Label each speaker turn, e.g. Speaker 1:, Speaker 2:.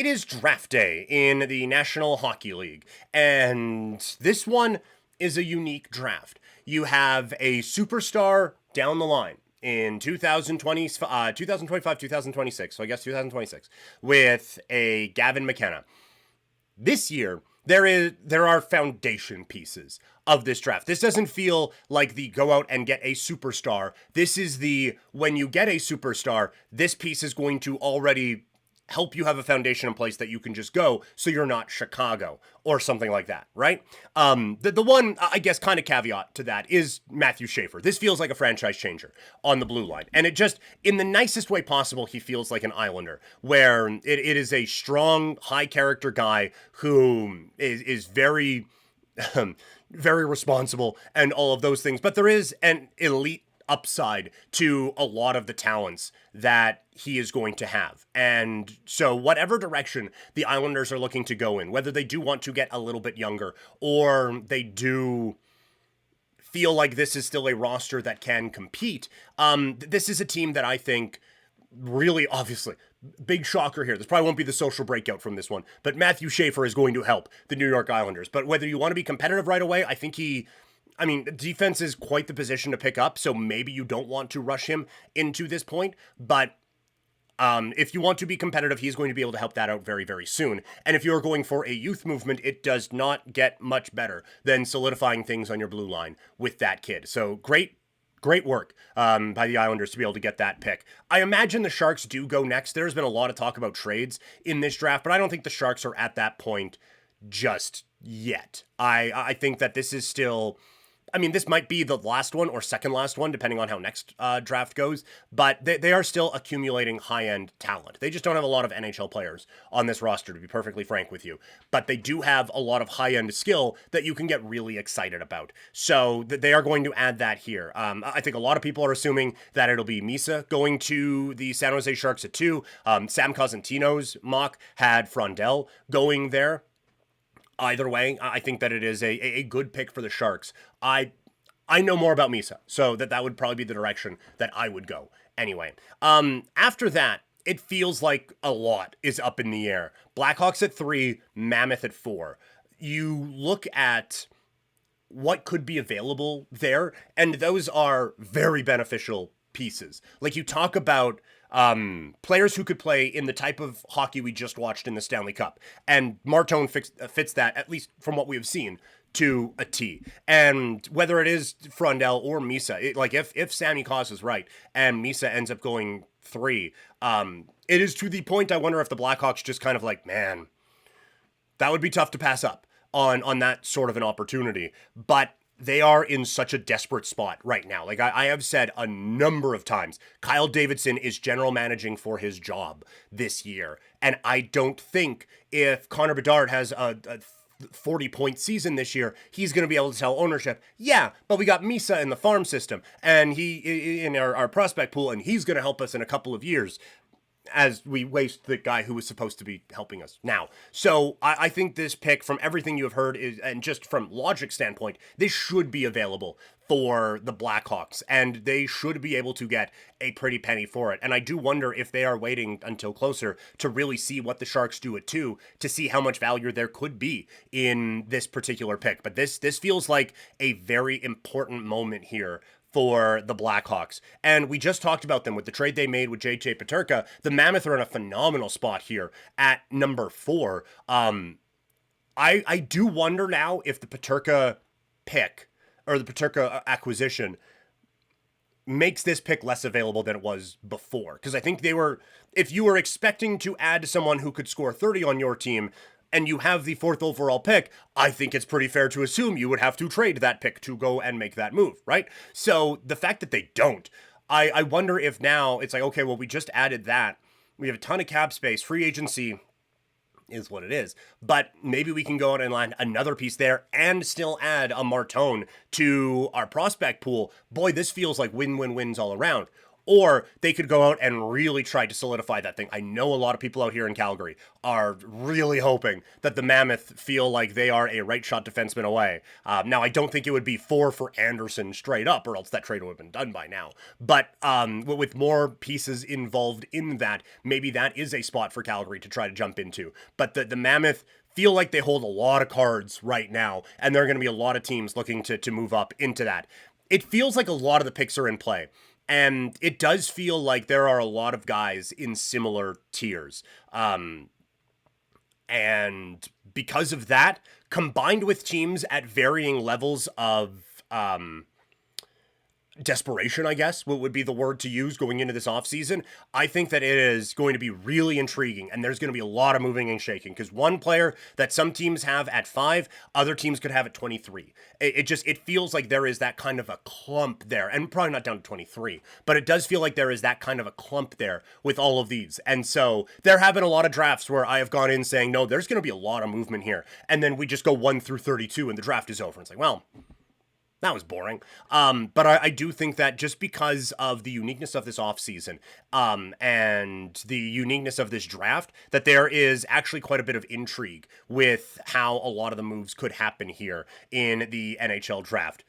Speaker 1: It is draft day in the National Hockey League, and this one is a unique draft. You have a superstar down the line in 2025, 2026, so I guess 2026, with a Gavin McKenna. This year, there are foundation pieces of this draft. This doesn't feel like the go out and get a superstar. This is the, when you get a superstar, this piece is going to already help you have a foundation in place that you can just go, so you're not Chicago or something like that, right? The one, I guess, kind of caveat to that is Matthew Schaefer. This feels like a franchise changer on the blue line. And it just, in the nicest way possible, he feels like an Islander, where it is a strong, high character guy who is very, very responsible and all of those things. But there is an elite upside to a lot of the talents that he is going to have. And so whatever direction the Islanders are looking to go in, whether they do want to get a little bit younger or they do feel like this is still a roster that can compete, this is a team that I think really, obviously, big shocker here. This probably won't be the social breakout from this one, but Matthew Schaefer is going to help the New York Islanders. But whether you want to be competitive right away, I think defense is quite the position to pick up, so maybe you don't want to rush him into this point, but if you want to be competitive, he's going to be able to help that out very, very soon. And if you're going for a youth movement, it does not get much better than solidifying things on your blue line with that kid. So great work by the Islanders to be able to get that pick. I imagine the Sharks do go next. There's been a lot of talk about trades in this draft, but I don't think the Sharks are at that point just yet. I think that this is still, this might be the last one or second last one, depending on how next draft goes, but they are still accumulating high-end talent. They just don't have a lot of NHL players on this roster, to be perfectly frank with you, but they do have a lot of high-end skill that you can get really excited about. So they are going to add that here. I think a lot of people are assuming that it'll be Misa going to the San Jose Sharks at 2. Sam Cosentino's mock had Frondell going there. Either way, I think that it is a good pick for the Sharks. I know more about Misa, so that would probably be the direction that I would go. Anyway, after that, it feels like a lot is up in the air. Blackhawks at 3, Mammoth at 4. You look at what could be available there, and those are very beneficial pieces. Like, you talk about players who could play in the type of hockey we just watched in the Stanley Cup. And Martone fits that, at least from what we have seen, to a T. And whether it is Frondell or Misa, if Sammy Cos is right and Misa ends up going 3, it is to the point I wonder if the Blackhawks just kind of like, man, that would be tough to pass up on that sort of an opportunity. But they are in such a desperate spot right now. Like I have said a number of times, Kyle Davidson is general managing for his job this year. And I don't think if Connor Bedard has a 40-point season this year, he's going to be able to tell ownership, yeah, but we got Misa in the farm system and he in our prospect pool, and he's going to help us in a couple of years, as we waste the guy who was supposed to be helping us now. So I think this pick, from everything you have heard, is, and just from logic standpoint, this should be available for the Blackhawks, and they should be able to get a pretty penny for it. And I do wonder if they are waiting until closer to really see what the Sharks do at 2, to see how much value there could be in this particular pick. But this feels like a very important moment here for the Blackhawks. And we just talked about them with the trade they made with J.J. Peterka. The Mammoth are in a phenomenal spot here at number 4. I do wonder now if the Peterka pick, or the Peterka acquisition, makes this pick less available than it was before. Because I think if you were expecting to add someone who could score 30 on your team, and you have the 4th overall pick, I think it's pretty fair to assume you would have to trade that pick to go and make that move, right? So the fact that they don't, I wonder if now it's like, okay, well, we just added that. We have a ton of cap space. Free agency is what it is. But maybe we can go out and land another piece there and still add a Martone to our prospect pool. Boy, this feels like win-win-wins all around. or they could go out and really try to solidify that thing. I know a lot of people out here in Calgary are really hoping that the Mammoth feel like they are a right shot defenseman away. Now, I don't think it would be 4 for Anderson straight up, or else that trade would have been done by now. But with more pieces involved in that, maybe that is a spot for Calgary to try to jump into. But the Mammoth feel like they hold a lot of cards right now, and there are going to be a lot of teams looking to move up into that. It feels like a lot of the picks are in play. And it does feel like there are a lot of guys in similar tiers. And because of that, combined with teams at varying levels of desperation, I guess, what would be the word to use going into this offseason, I think that it is going to be really intriguing, and there's going to be a lot of moving and shaking, because one player that some teams have at 5, other teams could have at 23. It feels like there is that kind of a clump there, and probably not down to 23, but it does feel like there is that kind of a clump there with all of these. And so there have been a lot of drafts where I have gone in saying, no, there's going to be a lot of movement here, and then we just go 1 through 32 and the draft is over. It's like, well, that was boring. But I do think that just because of the uniqueness of this offseason and the uniqueness of this draft, that there is actually quite a bit of intrigue with how a lot of the moves could happen here in the NHL draft.